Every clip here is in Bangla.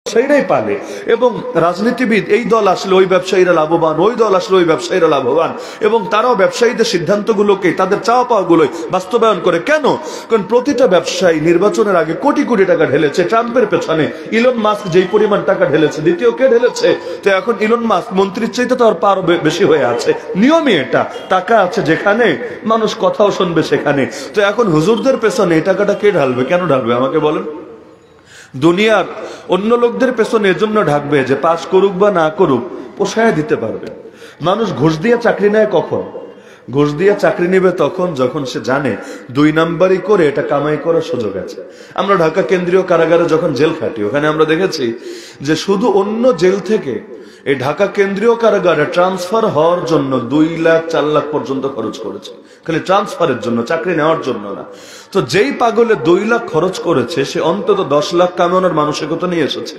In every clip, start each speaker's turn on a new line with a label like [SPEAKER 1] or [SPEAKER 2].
[SPEAKER 1] ব্যবসায়ীরাই পালে, এবং রাজনীতিবিদ এই দল আসলে ওই ব্যবসায়ীরা লাভবান, ওই দল আসলে ওই ব্যবসায়ীরা লাভবান, এবং তারাও ব্যবসায়ীদের সিদ্ধান্তগুলোকে, তাদের চাওয়া পাওয়াগুলোই বাস্তবায়ন করে। কেন? কারণ প্রতিটা ব্যবসায়ী নির্বাচনের আগে কোটি কোটি টাকা ঢেলেছে ট্রাম্পের পেছনে। ইলন মাস্ক যেই পরিমাণ টাকা ঢেলেছে, দ্বিতীয় কে ঢেলেছে? তো এখন ইলন মাস্ক মন্ত্রীর চাইতে তো আর পার বেশি হয়ে আছে। নিয়মই এটা, টাকা আছে যেখানে মানুষ কথাও শুনবে সেখানে। তো এখন হুজুরদের পেছনে এই টাকাটা কে ঢালবে? কেন ঢালবে আমাকে বলেন? দুনিয়ার অন্য লোকদের পেছনে এজন্য ঢাকবে যে পাস করুক বা না করুক পোষায় দিতে পারবে। মানুষ ঘুষ দিয়ে চাকরি নেয় কখন? ঘুষ দিয়ে চাকরি নেবে তখন যখন সে জানে 2 নাম্বারই করে এটা কামাই করার সুযোগ আছে। আমরা ঢাকা কেন্দ্রীয় কারাগারে যখন জেল খাটি, ওখানে আমরা দেখেছি যে শুধু অন্য জেল থেকে এই ঢাকা কেন্দ্রীয় কারাগারে ট্রান্সফার হওয়ার জন্য 2 লাখ 4 লাখ পর্যন্ত খরচ করেছে, খালি ট্রান্সফারের জন্য, চাকরি নেওয়ার জন্য না। তো যেই পাগলে 2 লাখ খরচ করেছে সে অন্তত 10 লাখ কামানোর মানসিকতা নিয়ে এসেছে।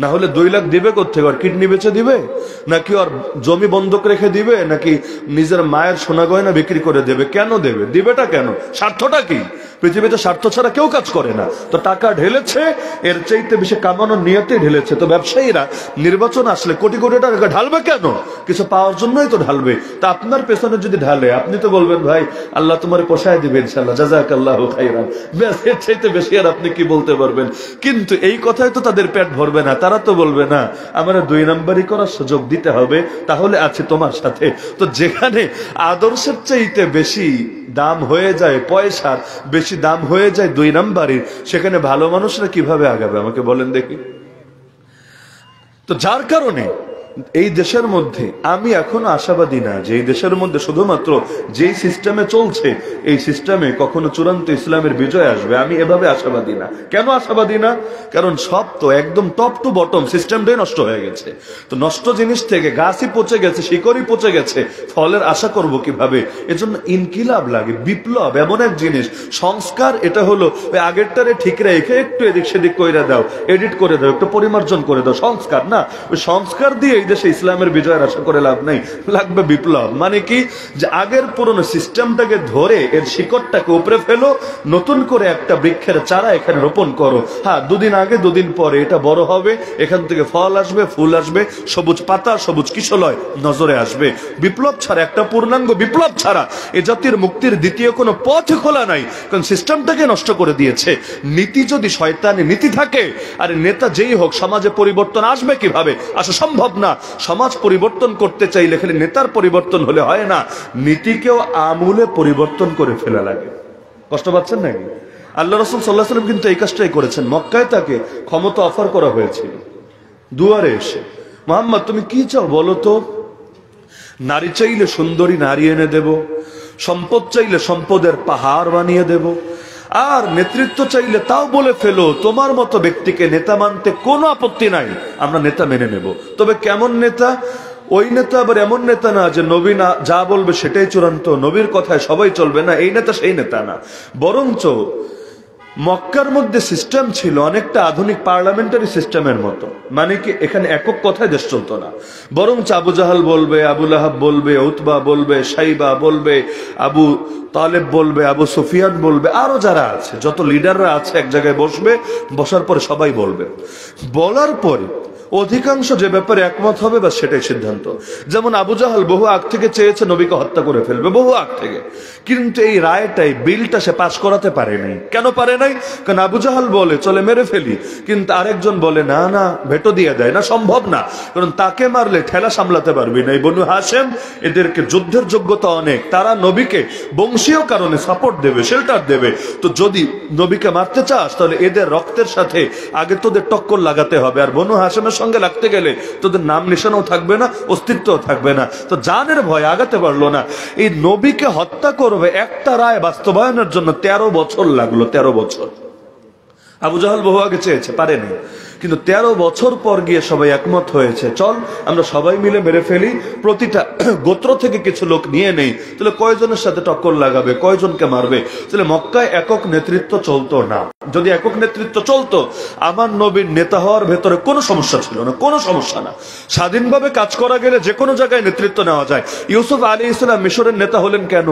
[SPEAKER 1] না হলে 2 লাখ দিবে কোথেকে? আর কিডনি বেচে দিবে, নাকি আর জমি বন্ধক রেখে দিবে, নাকি নিজের মায়ের সোনা গয়না বিক্রি করে দেবে? কেন দেবে? দিবেটা কেন? স্বার্থটা কি? পৃথিবীতে স্বার্থ ছাড়া কেউ কাজ করে না। তো টাকা ঢেলেছে, এর চাইতে বেশি কামানোর নিয়তে ঢেলেছে। তো ব্যবসায়ীরা নির্বাচন আসলে কোটি কোটি টাকা ঢালবে কেন? কিছু পাওয়ার জন্যই তো ঢালবে। তা আপনার পেছনে যদি ঢালে, আপনি তো বলবেন ভাই আল্লাহ তোমার পোষায় দিবে ইনশাআল্লাহ, জাযাকাল্লাহু খাইরান, ব্যাস, এর চাইতে বেশি আর আপনি কি বলতে পারবেন? কিন্তু এই কথায় তো তাদের পেট ভরবে না। তারা তো বলবে না আমার 2 নাম্বারই করার সুযোগ দিতে হবে, তাহলে আছে তোমার সাথে। তো যেখানে আদর্শের চাইতে বেশি দাম হয়ে যায়, পয়সার বেশি দাম হয়ে যায় 2 নাম্বারের, সেখানে ভালো মানুষরা কিভাবে আগাবে আমাকে বলেন দেখি? তো যার কারণে এই দেশের মধ্যে আমি এখনো আশাবাদী না যে এই দেশের মধ্যে শুধুমাত্র যেই সিস্টেমে চলছে এই সিস্টেমে কখনো চূড়ান্ত ইসলামের বিজয় আসবে। আমি এভাবে আশাবাদী না। কেন আশাবাদী না? কারণ সব তো একদম টপ টু বটম সিস্টেমটাই নষ্ট হয়ে গেছে। তো নষ্ট জিনিস থেকে গাছই পচে গেছে, শিকড়ই পচে গেছে, ফলের আশা করব কিভাবে? এজন্য ইনকিলাব লাগে, বিপ্লব এমন এক জিনিস। সংস্কার এটা হলো ওই আগেরটারে ঠিক রেখে একটু এদিক সেদিক কইরা দাও, এডিট করে দাও, একটু পরিমার্জন করে দাও, সংস্কার না। ওই সংস্কার দিয়ে এই দেশে ইসলামের বিজয়ের আশা করে লাভ নাই, লাগবে বিপ্লব। মানে কি? যে আগের পুরনো সিস্টেমটাকে ধরে এর শিকড়টাকে উপরে ফেলো, নতুন করে একটা বৃক্ষের চারা এখানে রোপণ করো। হ্যাঁ, 2 দিন আগে 2 দিন পরে এটা বড় হবে, এখান থেকে ফল আসবে, ফুল আসবে, সবুজ পাতা, সবুজ কিশলয় নজরে আসবে। বিপ্লব ছাড়া, একটা পূর্ণাঙ্গ বিপ্লব ছাড়া এ জাতির মুক্তির দ্বিতীয় কোনো পথ খোলা নাই, কারণ সিস্টেমটাকে নষ্ট করে দিয়েছে। নীতি যদি শয়তানি নীতি থাকে, আর নেতা যেই হোক, সমাজে পরিবর্তন আসবে কিভাবে? আসা সম্ভব না। সমাজ পরিবর্তন করতে চাইলে খালি নেতার পরিবর্তন হলে হয় না, নীতিকেও আমূলে পরিবর্তন করে ফেলা লাগে। কষ্ট পাচ্ছেন নাকি? আল্লাহ রাসূল সাল্লাল্লাহু আলাইহি ওয়াসাল্লাম কিন্তু এই কাজটাই করেছেন। মক্কায় তাকে ক্ষমতা অফার করা হয়েছিল, দুয়ারে এসে, মুহাম্মদ তুমি কি চাও বলো তো? নারী চাইলে সুন্দরী নারী এনে দেব, সম্পদ চাইলে সম্পদের পাহাড় বানিয়ে দেব, আর নেতৃত্ব চাইলে তাও বলে ফেলো, তোমার মতো ব্যক্তিকে নেতা মানতে কোনো আপত্তি নাই, আমরা নেতা মেনে নেব। তবে কেমন নেতা? ওই নেতা আবার এমন নেতা না যে নবী না যা বলবে সেটাই চূড়ান্ত, নবীর কথায় সবাই চলবে না, এই নেতা সেই নেতা না। বরঞ্চ মক্কার মধ্যে সিস্টেম ছিল অনেকটা আধুনিক পার্লামেন্টারি সিস্টেমের মতো। মানে কি, এখানে একক কথায় দেশ চলতো না, বরঞ্চ আবু জাহাল বলবে, আবু লাহাব বলবে, উতবা বলবে, সাইবা বলবে, আবু তালেব বলবে, আবু সুফিয়ান বলবে, আরো যারা আছে, যত লিডাররা আছে এক জায়গায় বসবে, বসার পরে সবাই বলবে, বলার পরে অধিকাংশ যে ব্যাপারে একমত হবে বা সেটাই সিদ্ধান্ত। যেমন আবু জাহাল বহু আগ থেকে চেয়েছে নবীকে হত্যা করে ফেলবে, বহু আগ থেকে, কিন্তু এই রায়টাই, বিলটা সে পাস করাতে পারে নাই। কেন পারে নাই? কারণ আবু জাহাল বলে চলে মেরে ফেলি, কিন্তু আরেকজন বলে না না, ভেটো দিয়ে দেয়, না সম্ভব না, কারণ তাকে মারলে ঠেলা সামলাতে পারবি না। এই বনু হাশেম, এদেরকে যুদ্ধের যোগ্যতা অনেক, তারা নবীকে বংশীয় কারণে সাপোর্ট দেবে, শেল্টার দেবে। তো যদি নবীকে মারতে চাস তাহলে এদের রক্তের সাথে আগে তোদের টক্কর লাগাতে হবে, আর বনু হাশেমের সঙ্গে লাগতে গেলে তোদের নাম নিশানাও থাকবে না, অস্তিত্বও থাকবে না। তো জানের ভয় আগাতে পারলো না। এই নবীকে হত্যা করবে একটা রায় বাস্তবায়নের জন্য 13 বছর লাগলো, 13 বছর। আবু জাহাল বহু আগে চেয়েছে, পারেনি, কিন্তু 13 বছর পর গিয়ে সবাই একমত হয়েছে, চল আমরা সবাই মিলে মেরে ফেলি, প্রতিটা গোত্র থেকে কিছু লোক নিয়ে নেই। তাহলে কয়জনের সাথে টক্কর লাগাবে, কয়জনকে মারবে? তাহলে মক্কায় একক নেতৃত্ব চলতো না। যদি একক নেতৃত্ব চলতো, আমার নবীর নেতা হওয়ার ভেতরে কোনো সমস্যা ছিল না, কোনো সমস্যা না। স্বাধীনভাবে কাজ করা গেলে যে কোনো জায়গায় নেতৃত্ব নেওয়া যায়। ইউসুফ আলাইহিস সালাম মিশরের নেতা হলেন কেন?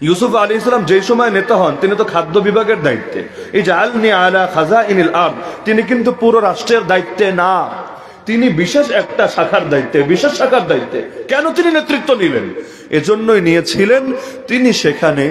[SPEAKER 1] ইউসুফ আলাইহিস সালাম যেই সময় নেতা হন তিনি তো খাদ্য বিভাগের দায়িত্বে, এই যে আলনি আলা খাজাইনিল আরদ, তিনি কিন্তু পুরো রাষ্ট্রের দায়িত্বে না, তিনি বিশেষ একটা শাখার দায়িত্বে, বিশেষ শাখার দায়িত্বে। কেন তিনি নেতৃত্ব নিলেন? এজন্যই নিয়েছিলেন তিনি সেখানে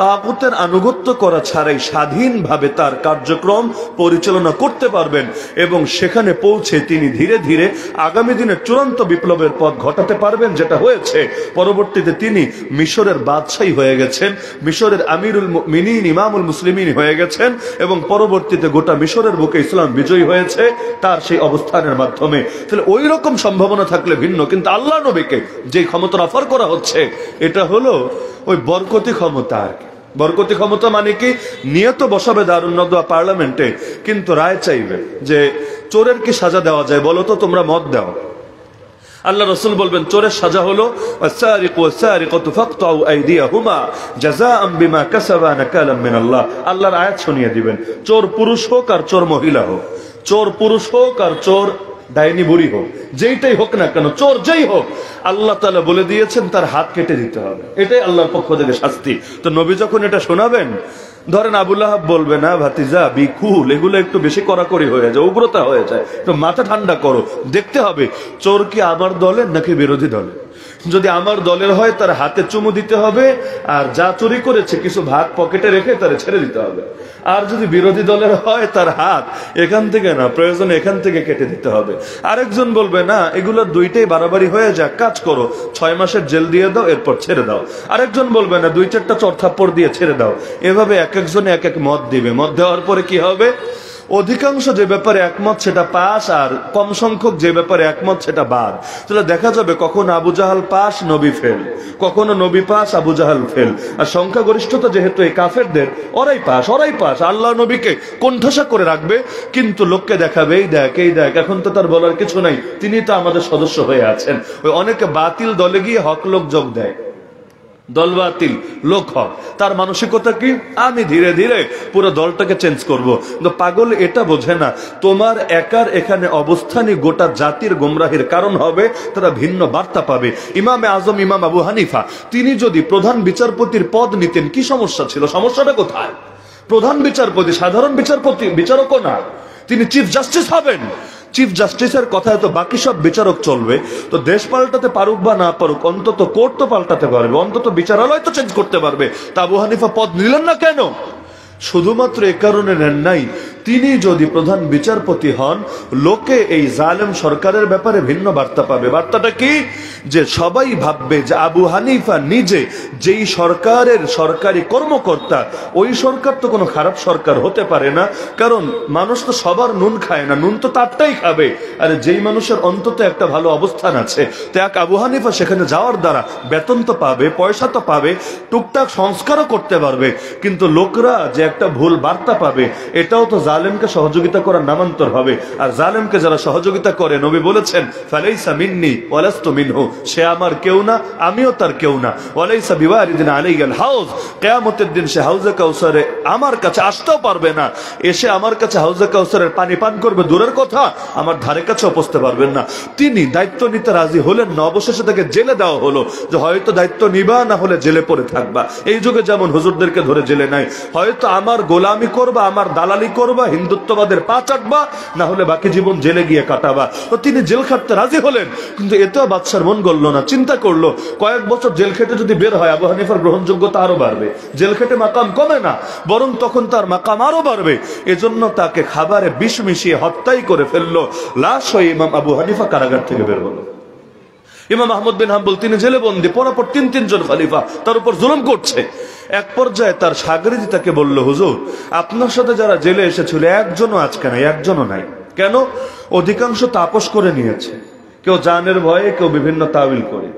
[SPEAKER 1] তাগুতের আনুগত্য করা ছাড়াই স্বাধীনভাবে তার কার্যক্রম পরিচালনা করতে পারবেন এবং সেখানে পৌঁছে তিনি ধীরে ধীরে আগামী দিনে চূড়ান্ত বিপ্লবের পথ ঘটাতে পারবেন, যেটা হয়েছে। পরবর্তীতে তিনি মিশরের বাদশাহী হয়ে গেছেন, মিশরের আমিরুল মুমিনিন ইমামুল মুসলিমিন হয়ে গেছেন এবং পরবর্তীতে গোটা মিশরের বুকে ইসলাম বিজয়ী হয়েছে তার সেই অবস্থানের মাধ্যমে। তাহলে ওই রকম সম্ভাবনা থাকলে ভিন্ন, কিন্তু আল্লাহ নবীকে যে ক্ষমতা অফার করা হচ্ছে এটা হলো ওই বরকতি ক্ষমতা। আর বরকতি ক্ষমতা মানে কি? নিয়ত বসাবে দারুন নদওয়া পার্লামেন্টে, কিন্তু রায় চাইবে যে চোরের কি সাজা দেওয়া যায় বলো তো, তোমরা মত দাও। আল্লাহ রাসূল বলবেন চোরের সাজা হলো ওয়াসারিকু ওয়াসারিকাতু ফাকতাউ আইদিয়াহুমা জাযাআম বিমা কাসাবা নাকালাম মিনাল্লাহ। আল্লাহর আয়াত শুনিয়ে দিবেন, চোর পুরুষ হোক আর চোর মহিলা হোক, চোর পুরুষ হোক আর চোর ডাইনি বুড়ি হোক, যেইটাই হোক না কেন, চোর যেই হোক, আল্লাহ তাআলা বলে দিয়েছেন তার হাত কেটে দিতে হবে। এটাই আল্লাহর পক্ষ থেকে শাস্তি। তো নবী যখন এটা শোনাবেন, ধরেন আবু লাহাব বলবে না ভাতিজা বি কুল, এগুলো একটু বেশি কড়াকড়ি হয়ে যায়, উগ্রতা হয়ে যায়, একটু মাথা ঠান্ডা করো, দেখতে হবে চোর কি আমার দলের নাকি বিরোধী দলের। যদি আমার দলের হয় তার হাতে চুমু দিতে হবে, আর যা চুরি করেছে কিছু ভাগ পকেটে রেখে তার ছেড়ে দিতে হবে। আর যদি বিরোধী দলের হয় তার হাত এখান থেকে না, প্রয়োজনে এখান থেকে কেটে দিতে হবে। আরেকজন বলবে না এগুলো দুইটাই বাড়াবাড়ি হয়ে যাক, কাজ করো 6 মাসের জেল দিয়ে দাও, এরপর ছেড়ে দাও। আরেকজন বলবে না 2-4টা চড়থাপ্পড় দিয়ে ছেড়ে দাও। এভাবে এক একজনে এক এক মত দিবে। মত দেওয়ার পরে কি হবে? অধিকাংশ যে ব্যাপারে একমত সেটা পাস, আর কম সংখ্যক যে ব্যাপারে একমত সেটা বাদ। তাহলে দেখা যাবে কখনো আবু জাহাল পাস নবী ফেল, কখনো নবী পাস আবু জাহাল ফেল। আর সংখ্যাগরিষ্ঠতা যেহেতু এই কাফেরদের, ওরাই পাস, আল্লাহ নবীকে কোণঠাসা করে রাখবে, কিন্তু লোককে দেখাবে এই দেখ এই দেখ, এখন তো তার বলার কিছু নাই, তিনি তো আমাদের সদস্য হয়ে আছেন। ওই অনেকে বাতিল দলে গিয়ে হক লোক যোগ দেয়, দল বাতিল লোক হক, তার মানসিকতা কি? আমি ধীরে ধীরে পুরো দলটাকে চেঞ্জ করব। কিন্তু পাগল এটা বোঝে না তোমার একার এখানে অবস্থানই গোটা জাতির গোমরাহির কারণ হবে, তারা ভিন্ন বার্তা পাবে। ইমামে আজম ইমাম আবু হানিফা তিনি যদি প্রধান বিচারপতির পদ নিতেন, কি সমস্যা ছিল? সমস্যাটা কোথায়? প্রধান বিচারপতি, সাধারণ বিচারপতি, বিচারকও না, তিনি চিফ জাস্টিস হবেন। চিফ জাস্টিসের কথায় তো বাকি সব বিচারক চলবে। তো দেশ পাল্টাতে পারুক বা না পারুক, অন্তত কোর্ট তো পাল্টাতে পারবে, অন্তত বিচারালয় তো চেঞ্জ করতে পারবে। তা আবু হানিফা পদ নিলেন না কেন? শুধুমাত্র এ কারণে নেন নাই, তিনি যদি প্রধান বিচারপতি হন, লোকে এই জালেম সরকারের ব্যাপারে ভিন্ন বার্তা পাবে। বার্তাটা কি? যে সবাই ভাববে যে আবু হানিফা নিজে যেই সরকারের সরকারি কর্মকর্তা, ওই সরকার তো কোনো খারাপ সরকার হতে পারে না, কারণ মানুষ তো সবার নুন খায় না, নুন তো তারটাই খাবে। আর যেই মানুষের অন্তত একটা ভালো অবস্থান আছে, তো এক আবু হানিফা সেখানে যাওয়ার দ্বারা বেতন তো পাবে, পয়সা তো পাবে, টুকটাক সংস্কারও করতে পারবে, কিন্তু লোকরা যে একটা ভুল বার্তা পাবে, এটাও তো জালেমকে সহযোগিতা করার নামান্তর হবে। আর জালেমকে যারা সহযোগিতা করে, নবী বলেছেন ফালাইসা মিন্নি ওয়ালাস্তু মিনহু, সে আমার কেউ না, আমিও তার কেউ না। ওয়ালাইসা বিওয়ারিদিন আলাইয়াল হাউজ, কিয়ামতের দিন সে হাউজে কাউসারে আমার কাছে আসতেও পারবে না। এসে আমার কাছে হাউজে কাউসারের পানি পান করবে দূরের কথা, আমার ধারে কাছেও পৌঁছতে পারবেন না। তিনি দায়িত্ব নিতে রাজি হলেন না, অবশেষে তাকে জেলে দেওয়া হলো, যে হয়তো দায়িত্ব নিবা, না হলে জেলে পড়ে থাকবা। এই যুগে যেমন হুজুরদেরকে ধরে জেলে নাই, হয়তো আমার গোলামি করবা, আমার দালালি করবা, হিন্দুত্ববাদের পা চাটবা, না হলে বাকি জীবন জেলে গিয়ে কাটাবা। তো তিনি জেল খাটতে রাজি হলেন, কিন্তু এতেও বাদশার মন গলল না। চিন্তা করলো কয়েক বছর জেল খেটে যদি বের হয়, আবু হানিফার গ্রহণযোগ্যতা আরো বাড়বে, জেল খেটে মাকাম কমে না, বরং তখন তার মাকাম আরো বাড়বে। এজন্য তাকে খাবারে বিষ মিশিয়ে হত্যাই করে ফেললো। লাশ হয়ে ইমাম আবু হানিফা কারাগার থেকে বের হলো। ইমাম আহমদ বিন হাম্বল তিনি জেলে বন্দী, পরপর 3 জন খলিফা তার উপর জুলুম করছে। এক পর্যায়ে তার শাগরিদ তাকে বলল, হুজুর আপনার সাথে যারা জেলে এসেছিল একজনও আজকে নাই, একজনও নাই। কেন? অধিকাংশ তাপস করে নিয়েছে, কেউ জানের ভয়ে, কেউ বিভিন্ন তাবিল করে,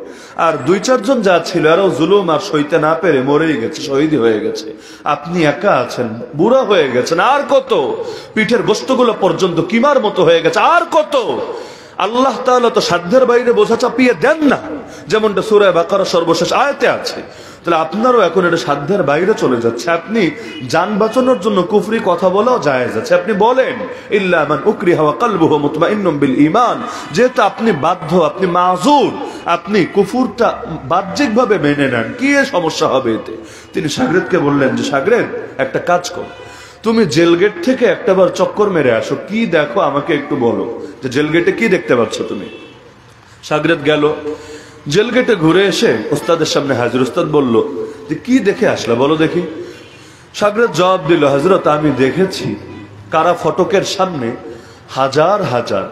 [SPEAKER 1] আর 2-4 জন যা ছিল আরো জুলুম আর সইতে না পেরে মরেই গেছে, শহীদই হয়ে গেছে। আপনি একা আছেন, বুড়া হয়ে গেছেন, আর কত? পিঠের গোস্তগুলো পর্যন্ত কিমার মতো হয়ে গেছে, আর কত? আল্লাহ তাআলা তো সাধ্যের বাইরে বোঝা চাপিয়ে দেন না, যেমনটা সূরা বাকারা সর্বশেষ আয়াতে আছে। তাহলে আপনারও এখন এটা সাধ্যের বাইরে চলে যাচ্ছে। আপনি জান বাঁচানোর জন্য কুফরি কথা বলাও জায়েজ আছে, আপনি বলেন ইল্লা মান উকরিহা ওয়া কলবুহু মুতমাইন্নুম বিল ঈমান। যেহেতু আপনি বাধ্য, আপনি মাযুর, আপনি কুফরটা বাহ্যিকভাবে মেনে নেন, কি সমস্যা হবে এতে? তিনি শাগরেদকে বললেন যে শাগরেদ, একটা কাজ কর, তুমি জেল গেট থেকে একটাবার চক্কর মেরে আসো, কি দেখো আমাকে একটু বলো, যে জেল গেটে কি দেখতে পাচ্ছ তুমি। শাগরেদ গেল, জেল গেটে ঘুরে এসে ওস্তাদের সামনে হাজির। ওস্তাদ বলল যে কি দেখে আসলা বলো দেখি। শাগরেদ জবাব দিল, হযরত আমি দেখেছি কারা ফটকের সামনে হাজার হাজার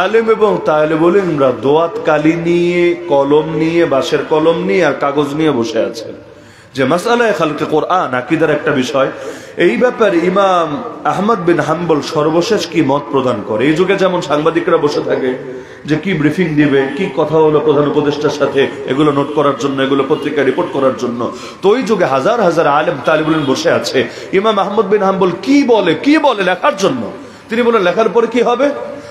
[SPEAKER 1] আলেম এবং তালেবুল ইলমরা দোয়াত কালি নিয়ে, কলম নিয়ে, বাঁশের কলম নিয়ে আর কাগজ নিয়ে বসে আছে, যে মাসআলায়ে খালকে কোরআন আকীদার একটা বিষয়, এই ব্যাপারে ইমাম আহমদ বিন হাম্বল সর্বশেষ কি মত প্রদান করে। এই যুগে যেমন সাংবাদিকরা বসে থাকে যে কি ব্রিফিং দিবে, কি কথা হলো প্রধান উপদেষ্টার সাথে, এগুলো নোট করার জন্য, এগুলো পত্রিকায় রিপোর্ট করার জন্য, তো ওই যুগে হাজার হাজার আলেম তালিবুল ইলম বসে আছে, ইমাম আহমদ বিন হাম্বল কি বলে লেখার জন্য। তিনি বলেন লেখার পরে কি হবে?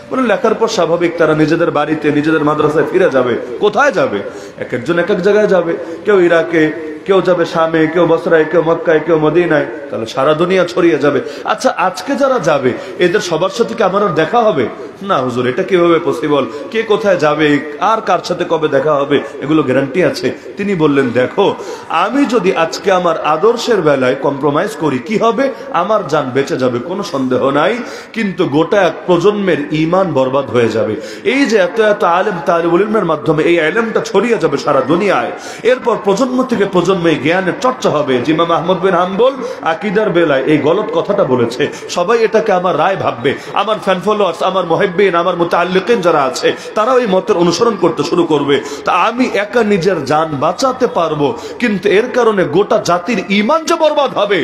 [SPEAKER 1] বলেন লেখার পর স্বাভাবিক তারা নিজেদের বাড়িতে, নিজেদের মাদ্রাসায় ফিরে যাবে। কোথায় যাবে? এক একজন এক এক জায়গায় যাবে, কেউ ইরাকে, কেউ যাবে শামে, কেউ বসরায়, কেউ মক্কায়, কেউ মদিনায়, তাহলে সারা দুনিয়া ছড়িয়ে যাবে। আচ্ছা, আজকে যারা যাবে এদের সবার সাথে কি আমার আর দেখা হবে? না হুজুর, এটা কিভাবে পসিবল? কে কোথায় যাবে আর কার সাথে কবে দেখা হবে, এগুলো গ্যারান্টি আছে? তিনি বললেন দেখো, আমি যদি আজকে আমার আদর্শের বেলায় কম্প্রোমাইজ করি, কি হবে? আমার জান বেঁচে যাবে, কোনো সন্দেহ নাই, কিন্তু গোটা এক প্রজন্মের ঈমান বরবাদ হয়ে যাবে। এই যে এত এত আলেম তালিবুল ইলমের মাধ্যমে এই ইলমটা ছড়িয়ে যাবে সারা দুনিয়ায়, এরপর প্রজন্ম থেকে প্রজন্মে জ্ঞানের চর্চা হবে। ইমাম আহমদ বিন হাম্বল আকীদার বেলায় এই গলত কথাটা বলেছে, সবাই এটাকে আমার রায় ভাববে, আমার ফ্যান ফলোয়ার্স, আমার মুহিব্বিন, আমার মুতাআল্লিকিন যারা আছে তারা ওই মতের অনুসরণ করতে শুরু করবে। তা আমি একা নিজের জান বাঁচাতে পারবো, কিন্তু এর কারণে গোটা জাতির ঈমান যে বরবাদ হবে,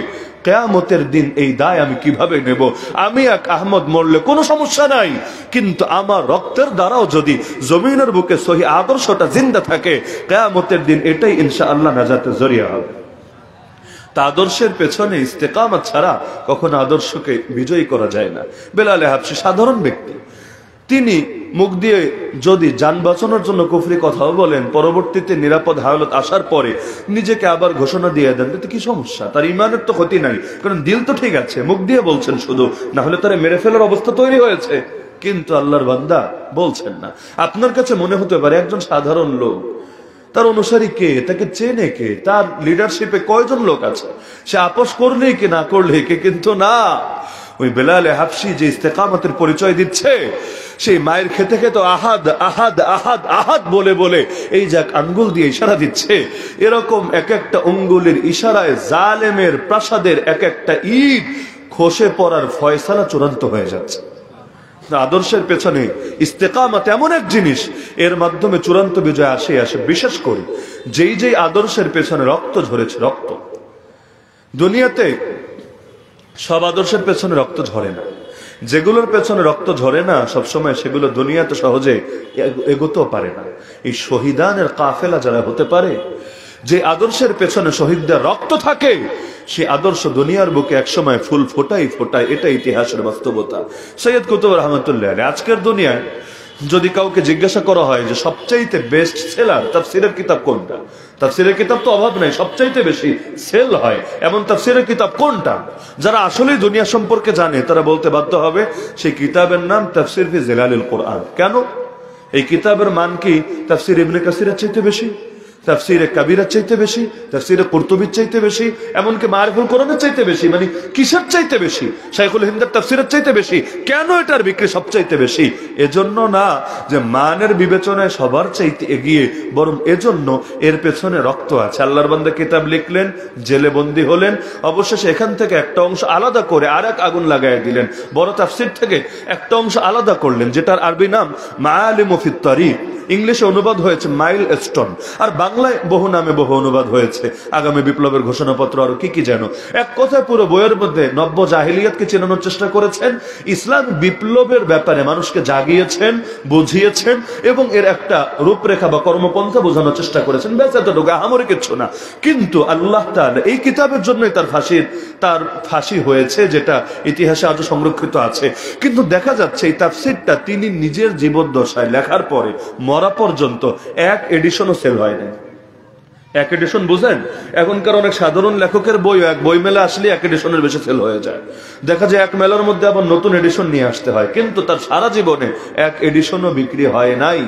[SPEAKER 1] কিয়ামতের দিন এই দায় আমি কিভাবে নেব? আমি এক আহমদ মরলে কোনো সমস্যা নাই, কিন্তু আমার রক্তের দ্বারাও যদি জমিনের বুকে সহি আদর্শটা জিন্দা থাকে, কিয়ামতের দিন এটাই ইনশাআল্লাহ নাজাতের জরিয়া হবে। তা আদর্শের পেছনে ইস্তেকামত ছাড়া কখনো আদর্শকে বিজয়ী করা যায় না। বেলাল হাবশী সাধারণ ব্যক্তি, তিনি মুখ দিয়ে যদি যান বাঁচানোর জন্য কুফরি কথাও বলেন, পরবর্তীতে নিরাপদ হালত আসার পরে নিজেকে আবার ঘোষণা দিয়ে দেন, তো কি সমস্যা? তার ইমানের তো ক্ষতি নাই, কারণ দিল তো ঠিক আছে, মুখ দিয়ে বলছেন শুধু, না হলে তারা মেরে ফেলার অবস্থা তৈরি হয়েছে। কিন্তু আল্লাহর বান্দা বলছেন না। আপনার কাছে মনে হতে পারে একজন সাধারণ লোক, তার অনুসারী কে, তাকে চেনে কে, তার লিডারশিপে কয়জন লোক আছে, সে আপোষ করলেই কি না করলেই কে, কিন্তু না, ওই বেলাল হাবশী যে ইস্তেকামতের পরিচয় দিচ্ছে, সেই মায়ের খেতে খেতে আহাদ আহাদ আহাদ আহাদ বলে বলে এই যাক আঙ্গুল দিয়ে ইশারা দিচ্ছে, এরকম এক একটা আঙ্গুলের ইশারায় জালেমের প্রাসাদের এক একটা ইট খসে পড়ার ফয়সালা চূড়ান্ত হয়ে যাচ্ছে। আদর্শের পেছনে ইস্তেকামত এমন এক জিনিস, এর মাধ্যমে চূড়ান্ত বিজয় আসে। বিশেষ করে যেই আদর্শের পেছনে রক্ত ঝরেছে, রক্ত, দুনিয়াতে সব আদর্শের পেছনে রক্ত ঝরে না, যেগুলোর পেছনে রক্ত ঝরে না সবসময় সেগুলো দুনিয়াতে সহজে এগোতেও পারে না। এই শহীদানের কাফেলা যারা হতে পারে, যে আদর্শের পেছনে শহীদদের রক্ত থাকে, সে আদর্শ দুনিয়ার বুকে একসময় ফুল ফোটাই, এটা ইতিহাসের বাস্তবতা। সৈয়দ কুতুব রহমতুল্লাহ আলাইহি, আজকের দুনিয়ায় যদি কাউকে জিজ্ঞাসা করা হয় যে সবচাইতে বেস্ট সেলার তাফসীরের কিতাব কোনটা, তাফসীরের কিতাব তো অভাব নাই, সবচাইতে বেশি সেল হয় এমন তাফসীরের কিতাব কোনটা, যারা আসলেই দুনিয়া সম্পর্কে জানে তারা বলতে বাধ্য হবে সেই কিতাবের নাম তাফসীর ফি জিলালিল কোরআন। কেন? এই কিতাবের মান কি তাফসীর ইবনে কাসিরের চাইতে বেশি, তাফসীরে কাবীরের চাইতে বেশি, তাফসীরে কুরতুবীর চাইতে বেশি, এমনকি মারিফুল কোরআনের চাইতে বেশি, মানে কিসের চাইতে বেশি? শাইখুল হিন্দের তাফসীরের চাইতে বেশি। কেন এটার বিক্রি সবচাইতে বেশি? এজন্য না যে মানের বিবেচনায় সবার চাইতে এগিয়ে, বরং এজন্য এর পেছনে রক্ত আছে। আল্লাহর বান্দা কিতাব লিখলেন, জেলে বন্দী হলেন, অবশেষে এখান থেকে একটা অংশ আলাদা করে আরেক আগুন লাগাই দিলেন, বড় তাফসীর থেকে একটা অংশ আলাদা করলেন, যেটার আরবি নাম মাআলিমু ফিত তারিক, ইংলিশে অনুবাদ হয়েছে মাইল স্টোন, আর বাংলায় বহু নামে বহু অনুবাদ হয়েছে। আগামী বিপ্লবের ঘোষণাপত্র, আরো কি কি যেন। এক কথায় পুরো বইয়ের মধ্যে নব্য জাহিলিয়াতকে চেনানোর চেষ্টা করেছেন, ইসলাম বিপ্লবের ব্যাপারে মানুষকে জাগিয়েছেন, বুঝিয়েছেন এবং এর একটা রূপরেখা বা কর্মপন্থা বোঝানোর চেষ্টা করেছেন। ব্যাস এতটুকু, আহামরি কিচ্ছু না। কিন্তু আল্লাহ তাআলা এই কিতাবের জন্যই তার ফাঁসি হয়েছে, যেটা ইতিহাসে আজও সংরক্ষিত আছে। কিন্তু দেখা যাচ্ছে এই তাফসীরটা তিনি নিজের জীবদ্দশায় লেখার পরে মরা পর্যন্ত এক এডিশনও সেল হয় না। এক এডিশন বুঝেন? এখনকার অনেক সাধারণ লেখকের বই এক বই মেলা আসলে এক এডিশনের বেশি সেল হয়ে যায়। দেখা যায় এক মেলার মধ্যে আবার নতুন এডিশন নিয়ে আসতে হয়, কিন্তু তার সারা জীবনে এক এডিশনও বিক্রি হয় নাই।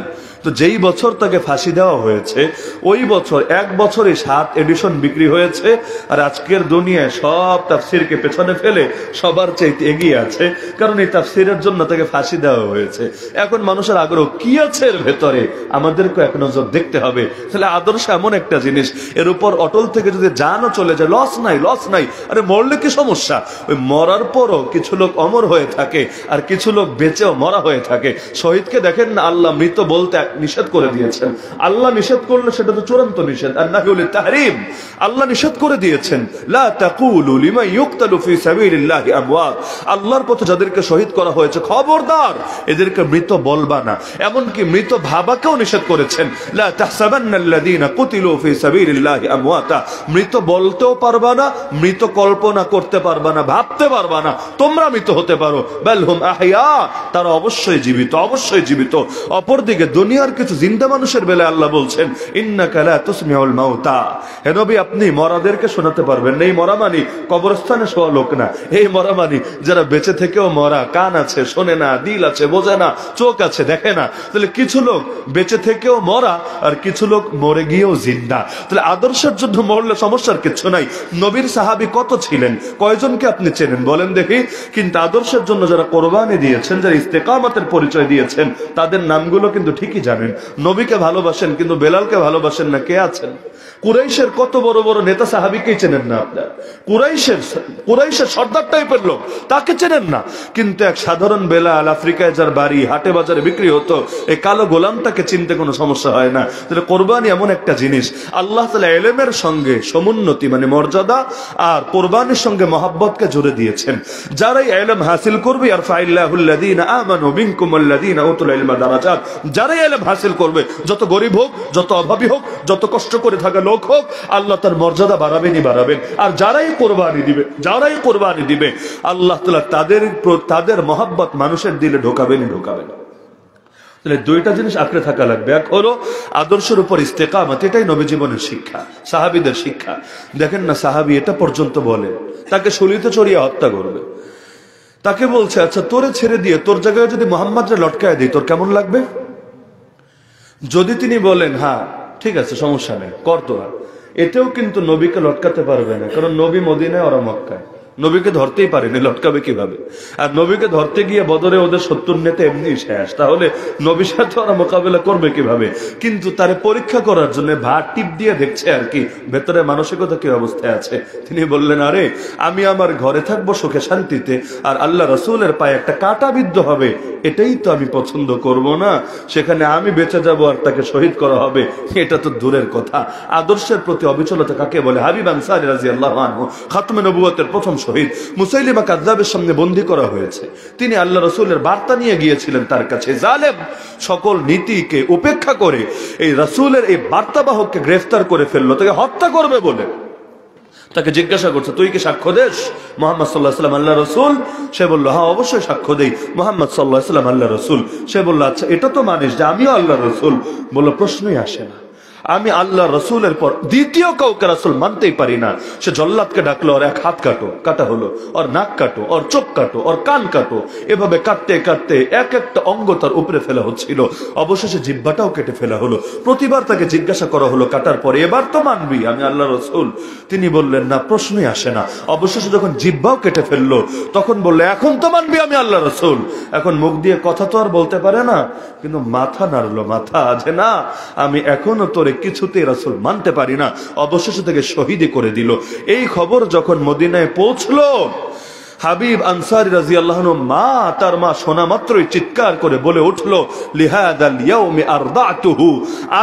[SPEAKER 1] তো যেই বছর তাকে ফাঁসি দেওয়া হয়েছে ওই বছর এক বছরে 7 এডিশন বিক্রি হয়েছে। আর আজকের দুনিয়ায় সব তাফসীরকে পেছনে ফেলে সবার চাইতে এগিয়ে আছে, কারণ এই তাফসীরের জন্য তাকে ফাঁসি দেওয়া হয়েছে। এখন মানুষের আগ্রহ কি আছে এর ভেতরে, আমাদেরকে এক নজর দেখতে হবে। তাহলে আদর্শ এমন একটা জিনিস, এর উপর অটল থেকে যদি জানও চলে যায়, লস নাই। আরে মরলে কি সমস্যা? ওই মরার পরও কিছু লোক অমর হয়ে থাকে, আর কিছু লোক বেঁচেও মরা হয়ে থাকে। শহীদকে দেখেন না, আল্লাহ মৃত বলতে নিষেধ করে দিয়েছেন। আল্লাহ নিষেধ করলে সেটা তো চূড়ান্ত নিষেধ, আর নাহি হলে তাহরিম। আল্লাহ নিষেধ করে দিয়েছেন, লা তাকুলু লিমান ইউকতালু ফি সাবিলিল্লাহি আমওয়াত। আল্লাহর পথে যাদেরকে শহীদ করা হয়েছে খবরদার এদেরকে মৃত বলবা না। এমনকি মৃত ভাবাকেও নিষেধ করেছেন, লা তাহসাবান্নাল্লাযীনা কুতিলু ফি সাবিলিল্লাহি আমওয়াতা। মৃত বলতেও পারবা না, মৃত কল্পনা করতে পারবা না, ভাবতে পারবা না তোমরা মৃত হতে পারো। বাল হুম আহইয়া, তারা অবশ্যই জীবিত। অপরদিকে দুনিয়ার কিছু জিন্দা মানুষের বেলায় আল্লাহ বলছেন, ইন্নাকা লা তুসমিউল মাউতা। হে নবী, আপনি মরাদেরকে শোনাতে পারবেন না। এই মরা মানি কবরস্থানে শোয়া লোক না, এই মরা মানি যারা বেঁচে থেকেও মরা, কান আছে শোনে না, দিল আছে বোঝে না, চোখ আছে দেখে না। তাহলে কিছু লোক বেঁচে থেকেও মরা, আর কিছু লোক মরে গিয়েও জিন্দা। তাহলে আদর্শের জন্য মরলে সমস্যার কিছু নাই। নবীর সাহাবী কত ছিলেন, কয়জনকে আপনি চেনেন বলেন দেখি? কিন্তু আদর্শের জন্য যারা কোরবানি দিয়েছেন, যারা ইস্তেকামতের পরিচয় দিয়েছেন, তাদের নামগুলো কিন্তু ঠিকই জানেন। নবীকে ভালোবাসেন কিন্তু বেলালকে ভালোবাসেন না, কে আছেন? কুরাইশের কত বড় বড় নেতা সাহাবীকেই চেনেন না আপনার। কুরাইশের সর্দার টাইপের লোক, তাকে চেনেন না। কিন্তু এক সাধারণ বেলাল, আফ্রিকায় যার বাড়ি, হাটে বাজারে বিক্রি হতো, এই কালো গোলামটাকে চিনতে কোনো সমস্যা হয় না। তাহলে কোরবানি এমন একটা জিনিস, আল্লাহ তাআলা ইলমের সঙ্গে সমুন্নতি মানে মর্যাদা আর কোরবানির সঙ্গে মহব্বতকে জুড়ে দিয়েছেন। যারাই ইলম হাসিল করবে, ইয়ারফাইল্লাহুল্লাযীনা আমানু মিনকুম ওয়াল্লাযীনা উতুল ইলমা দারাজাত। যারাই ইলম হাসিল করবে, যত গরিব হোক, যত অভাবী হোক, যত কষ্ট করে থাকা লোক হোক, আল্লাহ তার মর্যাদা বাড়াবেন। আর যারাই কোরবানি দিবে আল্লাহ তাআলা তাদের মহব্বত মানুষের দিলে ঢোকাবেন। তাহলে দুইটা জিনিস আঁকড়ে থাকা লাগবে। এক হলো আদর্শের উপর ইস্তেকামত, এটাই নবী জীবনের শিক্ষা, সাহাবীদের শিক্ষা। দেখেন না, সাহাবী এটা পর্যন্ত বলে, তাকে শরীয়তে চড়িয়ে হত্যা করবে। তাকে বলছে, আচ্ছা তোরে ছেড়ে দিয়ে তোর জায়গায় যদি মুহাম্মাদরে লটকায় দিই, তোর কেমন লাগবে? যদি তিনি বলেন হ্যাঁ ঠিক আছে সমস্যা নেই, কর তোরা, এতেও কিন্তু নবীকে লটকাতে পারবে না, কারণ নবী মদিনায়, ওরা মক্কায়। নবীকে ধরতেই পারেনি, লটকাবে কিভাবে? আর নবীকে ধরতে গিয়ে বদরে ওদের 70 নেতা এমনি শেষ, তাহলে নবীর সাথে ওরা মোকাবেলা করবে কিভাবে? কিন্তু তারে পরীক্ষা করার জন্য ভার টিপ দিয়ে দেখছে আর কি ভেতরে মানসিকতা কি অবস্থায় আছে। তিনি বললেন, আরে আমি আমার ঘরে থাকবো সুখে শান্তিতে, আর আল্লাহ রাসূলের পায়ে একটা কাঁটা বিদ্ধ হবে, এটাই তো আমি পছন্দ করব না। সেখানে আমি বেঁচে যাব আর তাকে শহীদ করা হবে, এটা তো দূরের কথা। আদর্শের প্রতি অবিচলতা কাকে বলে? হাবিব আনসারী রাদিয়াল্লাহু আনহু, খাতমে নবুয়তের প্রথম শহীদ, মুসাইলিমা কাযযাবের সামনে বন্দী করা হয়েছে। তিনি আল্লাহ রাসূলের বার্তা নিয়ে গিয়েছিলেন তার কাছে। জালেম সকল নীতিকে উপেক্ষা করে এই রাসূলের এই বার্তাবাহককে গ্রেফতার করে ফেললো, তাকে হত্যা করবে বলে। তাকে জিজ্ঞাসা করছে, তুই কি সাক্ষ্য দেস মুহাম্মদ সাল্লাল্লাহু আলাইহি ওয়াসাল্লাম আল্লাহ রাসূল? সে বলল, হ্যাঁ অবশ্যই সাক্ষ্য দেই, মুহাম্মদ সাল্লাল্লাহু আলাইহি ওয়াসাল্লাম আল্লাহ রাসূল। সে বলল, আচ্ছা এটা তো মানিস যে আমিও আল্লাহ রাসূল? বলল, প্রশ্নই আসে না, আমি আল্লাহ রসুলের পর দ্বিতীয় কাউকে রাসূল মানতেই পারি না। সে জল্লাদকে ডাকলো, ওর এক হাত কাটা হলো, ওর নাক কাটো, ওর চোখ কাটো, ওর কান কাটো, এভাবে কাটতে কাটতে এক একটা অঙ্গ তার উপরে ফেলা হচ্ছিল। অবশেষে জিহ্বাটাও কেটে ফেলা হলো। প্রতিবার তাকে জিজ্ঞাসা করা হলো কাটার পরে, এবার তো মানবি আমি আল্লাহ রসুল? তিনি বললেন, না, প্রশ্নই আসে না। অবশেষে যখন জিহ্বাও কেটে ফেললো, তখন বললো, এখন তো মানবি আমি আল্লাহ রসুল। এখন মুখ দিয়ে কথা তো আর বলতে পারে না, কিন্তু মাথা নাড়লো, মাথা যে না, আমি এখনো তোরে কিছুতেই রাসূল মানতে পারি না। অবশেষে থেকে শহীদ করে দিল। এই খবর যখন মদিনায় পৌঁছলো, হাবিব আনসারী রাদিয়াল্লাহু আনহু মা তার মা শোনা মাত্রই চিৎকার করে বলে উঠল, লিহাদাল ইয়াউমি আরদাতুহু,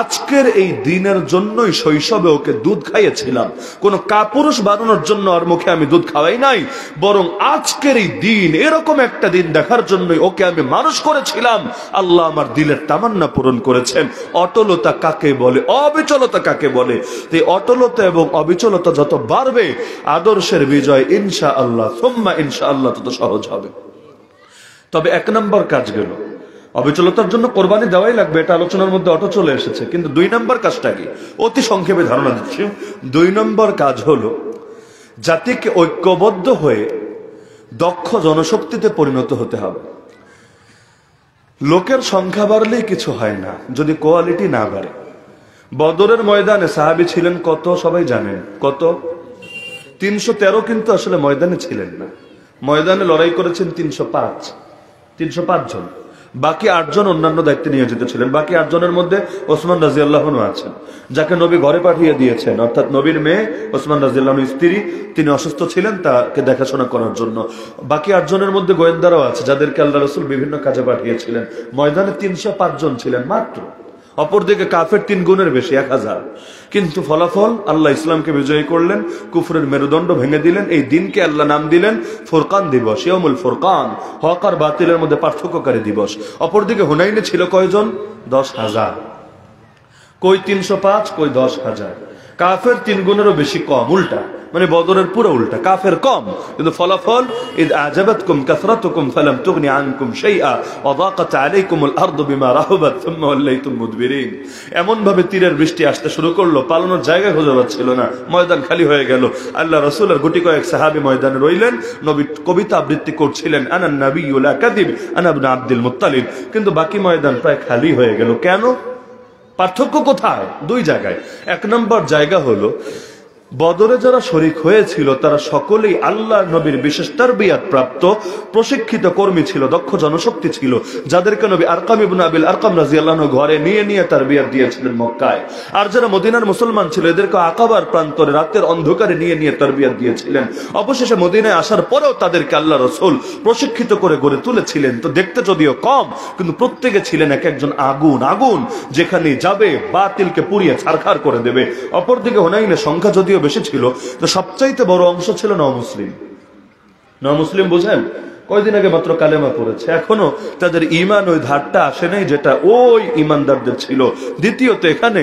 [SPEAKER 1] আজকের এই দিনের জন্যই শৈশবে ওকে দুধ খাইয়েছিলাম। কোন কাপুরুষ বানানোর জন্য আর মুখে আমি দুধ খাওয়াই নাই, বরং আজকের এই দিন, এরকম একটা দিন দেখার জন্যই ওকে আমি মানুষ করেছিলাম। আল্লাহ আমার দিলের তামান্না পূরণ করেছেন। অটলতা কাকে বলে, অবিচলতা কাকে বলে? এই অটলতা এবং অবিচলতা যত বাড়বে, আদর্শের বিজয় ইনশাআল্লাহ সুম্মা ইনশাআল্লাহ তত সহজ হবে। তবে এক নম্বর কাজ গেল, অবিচলতার জন্য কোরবানি দেওয়াই লাগবে, এটা আলোচনার মধ্যে অটো চলে এসেছে। কিন্তু 2 নম্বর কাজটা কি, অতি সংক্ষেপে ধারণা দিচ্ছি। 2 নম্বর কাজ হলো জাতিকে ঐক্যবদ্ধ হয়ে দক্ষ জনশক্তিতে পরিণত হতে হবে। লোকের সংখ্যা বাড়লেই কিছু হয় না, যদি কোয়ালিটি না বাড়ে। বদরের ময়দানে সাহাবী ছিলেন কত সবাই জানেন, কত? 313, কিন্তু আসলে ময়দানে ছিলেন না। ময়দানে লড়াই করেছেন 305 জন। বাকি 8 জন অন্যান্য দায়িত্বে নিয়োজিত ছিলেন। বাকি 8 জনের মধ্যে ওসমান রাদিয়াল্লাহু আনহু আছেন, যাকে নবী ঘরে পাঠিয়ে দিয়েছেন, অর্থাৎ নবীর মেয়ে ওসমান রাদিয়াল্লাহু আনহুর স্ত্রী, তিনি অসুস্থ ছিলেন, তাকে দেখাশোনা করার জন্য। বাকি 8 জনের মধ্যে গোয়েন্দারাও আছে, যাদেরকে আল্লাহ রাসূল বিভিন্ন কাজে পাঠিয়েছিলেন। ময়দানে 305 জন ছিলেন মাত্র। অপরদিকে কাফের 3 গুণের বেশি, 1000। কিন্তু ফলাফল আল্লাহ ইসলামকে বিজয়ী করলেন, কুফরের মেরুদণ্ড ভেঙে দিলেন। এই দিনকে আল্লাহ নাম দিলেন ফুরকান দিবস, ইয়াউমুল ফুরকান, হক আর বাতিলের মধ্যে পার্থক্যকারী দিবস। অপরদিকে হুনাইনে ছিল কয়জন? 10,000। কই 305, কই 10,000। কাফের 3 গুণেরও বেশি কম, উল্টা, মানে বদরের পুরো উল্টা, কাফের কম, কিন্তু ফলাফল ইদ আজাবাতকুম কাসরাতুকুম ফালাম তুগনি আনকুম শাইআ ওয়া দাকাত আলাইকুমুল আরদু বিমা রাহাবাত সুম্মা ওয়াল্লাইতুম মুদবিরিন। এমন ভাবে তীরের বৃষ্টি আসতে শুরু করলো, পালানোর জায়গা খুঁজে পাচ্ছিল না, ময়দান খালি হয়ে গেল। আল্লাহ রাসূলের গুটি কয়েক সাহাবী ময়দানে রইলেন। নবী কবিতা আবৃত্তি করছিলেন, আনান নাবিয়্যু লা কাযিব আনা ইবনে আব্দুল মুত্তালিব, কিন্তু বাকি ময়দান প্রায় খালি হয়ে গেল। কেন? পার্থক্য কোথায়? 2 জায়গায়। 1 নম্বর জায়গা হলো, বদরে যারা শরীক হয়েছিল তারা সকলেই আল্লাহর নবীর বিশেষ তারবিয়াত প্রাপ্ত প্রশিক্ষিত কর্মী ছিল, দক্ষ জনশক্তি ছিল, যাদেরকে নবী আরকাম ইবনে আবিল আরকাম রাদিয়াল্লাহু আনহু ঘরে নিয়ে তারবিয়াত দিয়েছিলেন মক্কায়। আর যারা মদিনার মুসলমান ছিল, এদেরকে আকাবার প্রান্তরে রাতের অন্ধকারে নিয়ে তারবিয়াত দিয়েছিলেন। অবশেষে মদিনায় আসার পরেও তাদেরকে আল্লাহ রাসূল প্রশিক্ষিত করে গড়ে তুলেছিলেন। তো দেখতে যদিও কম, কিন্তু প্রত্যেকে ছিলেন এক একজন আগুন, যেখানে যাবে বাতিলকে পুড়িয়ে ছারখার করে দেবে। অপরদিকে হুনাইনের সংখ্যা যদিও বেশি ছিল, তো সবচাইতে বড় অংশ ছিল নমুসলিম। বুঝেন, কয়দিন আগে মাত্র কালেমা পড়েছে, এখনো তাদের ঈমান ওই ধারটা আসে নাই যেটা ওই ঈমানদারদের ছিল। দ্বিতীয়ত, এখানে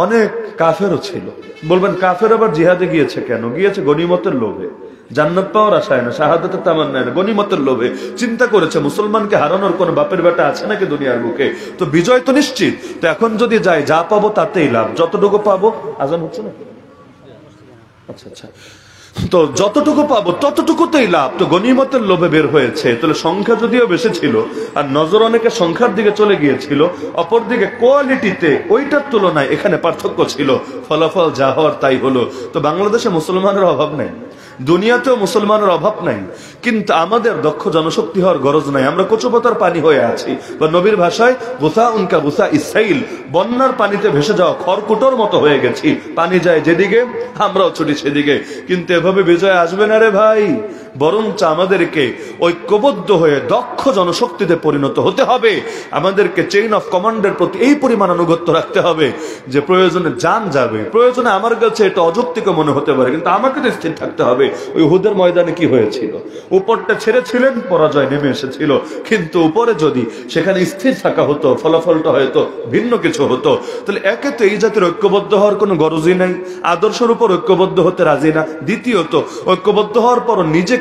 [SPEAKER 1] অনেক কাফেরও ছিল। বলবেন কাফের আবার জিহাদে গিয়েছে কেন? গিয়েছে গনিমতের লোভে, জান্নাত পাওয়ার আশায় না, শাহাদাতের তামান্নায় না, গনিমতের লোভে। চিন্তা করেছে মুসলমানকে হারানোর কোন বাপের বেটা আছে নাকি দুনিয়ার বুকে? তো বিজয় তো নিশ্চিত। তো এখন যদি যাই, যা পাবো তাতেই লাভ, যতটুকু পাবো। আজান হচ্ছে না? আচ্ছা, তো যতটুকু পাবো ততটুকুতেই লাভ। তো গনিমতের লোভে বের হয়েছে। তাহলে সংখ্যা যদিও বেশি ছিল, আর নজর অনেকে সংখ্যার দিকে চলে গিয়েছিল, অপরদিকে কোয়ালিটিতে ওইটার তুলনায় এখানে পার্থক্য ছিল। ফলাফল যা হওয়ার তাই হলো। তো বাংলাদেশে মুসলমানের অভাব নেই, দুনিয়াতেও মুসলমানের অভাব নাই, কিন্তু আমাদের দক্ষ জনশক্তি হওয়ার গরজ নাই। আমরা কচুপাতার পানি হয়ে আছি, বা নবীর ভাষায় বুসা উনকা বুসা ইসাইল, বন্যার পানিতে ভেসে যাওয়া খড়কুটোর মতো হয়ে গেছি। পানি যায় যেদিকে, আমরাও ছুটি সেদিকে। কিন্তু এভাবে বিজয় আসবে না রে ভাই, বরঞ্চ আমাদেরকে ঐক্যবদ্ধ হয়ে দক্ষ জনশক্তিতে পরিণত হতে হবে। আমাদেরকে চেইন অফ কমান্ডের প্রতি এই পরিমাণ আনুগত্য রাখতে হবে যে প্রয়োজনে জান যাবে, প্রয়োজনে আমার কাছে এটা অযৌক্তিক মনে হতে পারে, কিন্তু আমাকে তো স্থির থাকতে হবে। ওই উহুদের ময়দানে কি হয়েছিল? উপরটা ছেড়েছিলেন, পরাজয় নেমে এসেছিল, কিন্তু উপরে যদি সেখানে স্থির থাকা হতো, ফলাফলটা হয়তো ভিন্ন কিছু হতো। তাহলে একে তো এই জাতির ঐক্যবদ্ধ হওয়ার কোনো গরজই নাই, আদর্শের উপর ঐক্যবদ্ধ হতে রাজি না। দ্বিতীয়ত, ঐক্যবদ্ধ হওয়ার পর নিজেকে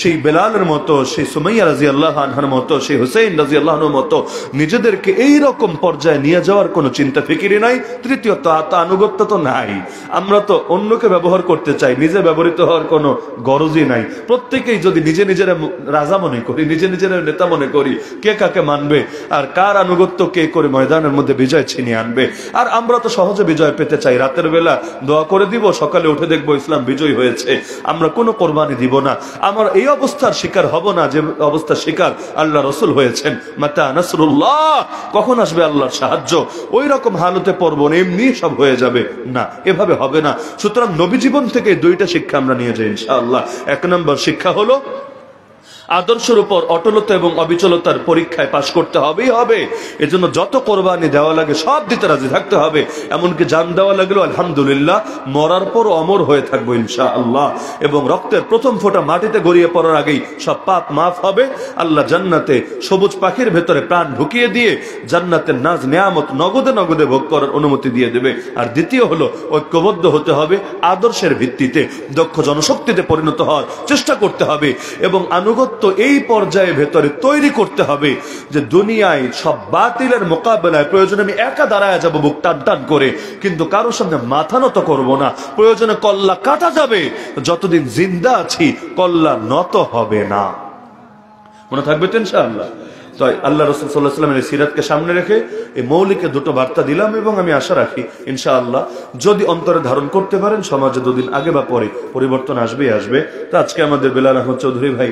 [SPEAKER 1] সেই বেলালের মতো, সেই সুমাইয়া রাদিয়াল্লাহু আনহার মতো, সেই হুসাইন রাদিয়াল্লাহু আনহুর মতো নিজেদেরকে এই রকম পর্যায়ে নিয়ে যাওয়ার কোনো চিন্তা ফিকিরি নাই। তৃতীয়ত, আনুগত্য তো নাই। আমরা তো অন্যকে ব্যবহার করতে চাই, নিজে ব্যবহৃত হওয়ার কোনো গরজই নাই। প্রত্যেকেই যদি নিজেরা রাজা মনে করি, নিজেরা নেতা মনে করি, কে কাকে মানবে আর কার আনুগত্য কে করে ময়দানের মধ্যে বিজয় ছিনিয়ে আনবে। আর আমরা তো সহজে বিজয় পেতে চাই, রাতের বেলা দোয়া করে দিব, সকালে উঠে দেখবো ইসলাম বিজয় হয়েছে। আমরা কোনো কোরবানি দিব না, আমার এই অবস্থার শিকার হব না যে অবস্থার শিকার আল্লাহ রসুল হয়েছেন। মাতা নাসরুল্লাহ, কখন আসবে আল্লাহর সাহায্য, ওই রকম হালতে পড়বো না, এমনি সব হয়ে যাবে না, এভাবে হবে না। সুতরাং নবী জীবন থেকে দুইটা শিক্ষা আমরা নিয়ে যাই ইনশাআল্লাহ। এক নম্বর শিক্ষা হলো আদর্শের উপর অটলতা এবং অবিচলতার পরীক্ষায় পাশ করতে হবেই হবে। এজন্য যত কোরবানি দেওয়া লাগে সব দিতে রাজি থাকতে হবে, এমনকি জান দেওয়া লাগলেও আলহামদুলিল্লাহ, মরার পর অমর হয়ে থাকবো ইনশাআল্লাহ। এবং রক্তের প্রথম ফোঁটা মাটিতে গড়িয়ে পড়ার আগেই সব পাপ মাফ হবে। আল্লাহ জান্নাতে সবুজ পাখির ভেতরে প্রাণ ঢুকিয়ে দিয়ে জান্নাতের নাজ নিয়ামত নগদে নগদে ভোগ করার অনুমতি দিয়ে দেবে। আর দ্বিতীয় হলো ঐক্যবদ্ধ হতে হবে, আদর্শের ভিত্তিতে দক্ষ জনশক্তিতে পরিণত হওয়ার চেষ্টা করতে হবে এবং আনুগত্য এই পর্যায়ে ভেতরে তৈরি করতে হবে যে দুনিয়ায় সব বাতিলের মোকাবেলায় প্রয়োজনে আমি একা দাঁড়ায় যাবো বুক টান টান করে, কিন্তু কারোর সামনে মাথা নত করবো না। প্রয়োজনে কল্লা কাটা যাবে, যতদিন জিন্দা আছি কল্লা নত হবে না। মনে থাকবে তো ইনশাআল্লাহ। তাই আল্লাহ রাসূল সাল্লাল্লাহু আলাইহি ওয়াসাল্লামের সিরাতকে সামনে রেখে এই মৌলিক দুটো বার্তা দিলাম এবং আমি আশা রাখি ইনশাআল্লাহ যদি অন্তরে ধারণ করতে পারেন সমাজে দুদিন আগে বা পরে পরিবর্তন আসবেই আসবে। তো আজকে আমাদের বেলাল আহমদ চৌধুরী ভাই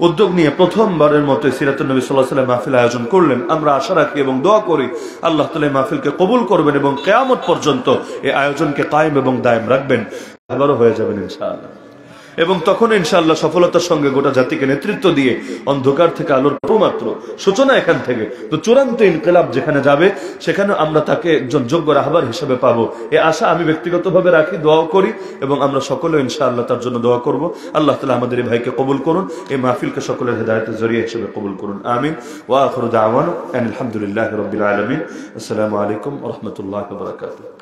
[SPEAKER 1] উদ্যোগ নিয়ে প্রথমবারের মতো সিরাতুন নবী সাল্লাল্লাহু আলাইহি ওয়াসাল্লাম মাহফিল আয়োজন করলেন। আমরা আশা রাখি এবং দোয়া করি আল্লাহ তাআলা এই মাহফিলকে কবুল করবেন এবং কিয়ামত পর্যন্ত এই আয়োজনকে কায়েম এবং দায়েম রাখবেন, আবারও হয়ে যাবেন ইনশাআল্লাহ। এবং তখন ইনশাআল্লাহ সফলতার সঙ্গে গোটা জাতিকে নেতৃত্ব দিয়ে অন্ধকার থেকে আলোর মাত্র সূচনা এখান থেকে তো চূড়ান্ত ইনকিলাব যেখানে যাবে সেখানে আমরা তাকে একজন যোগ্য রাহবার হিসেবে পাবো, এই আশা আমি ব্যক্তিগতভাবে রাখি, দোয়াও করি এবং আমরা সকলে ইনশাআল্লাহ তার জন্য দোয়া করব। আল্লাহ তাআলা আমাদের এই ভাইকে কবুল করুন, এই মাহফিলকে সকলের হেদায়েতের জরিয়া হিসেবে কবুল করুন, আমিন। ওয়া আখিরু দাওয়ানা আলহামদুলিল্লাহি রাব্বিল আলামিন। আসসালামু আলাইকুম ওয়া রাহমাতুল্লাহি ওয়া বারাকাতুহু।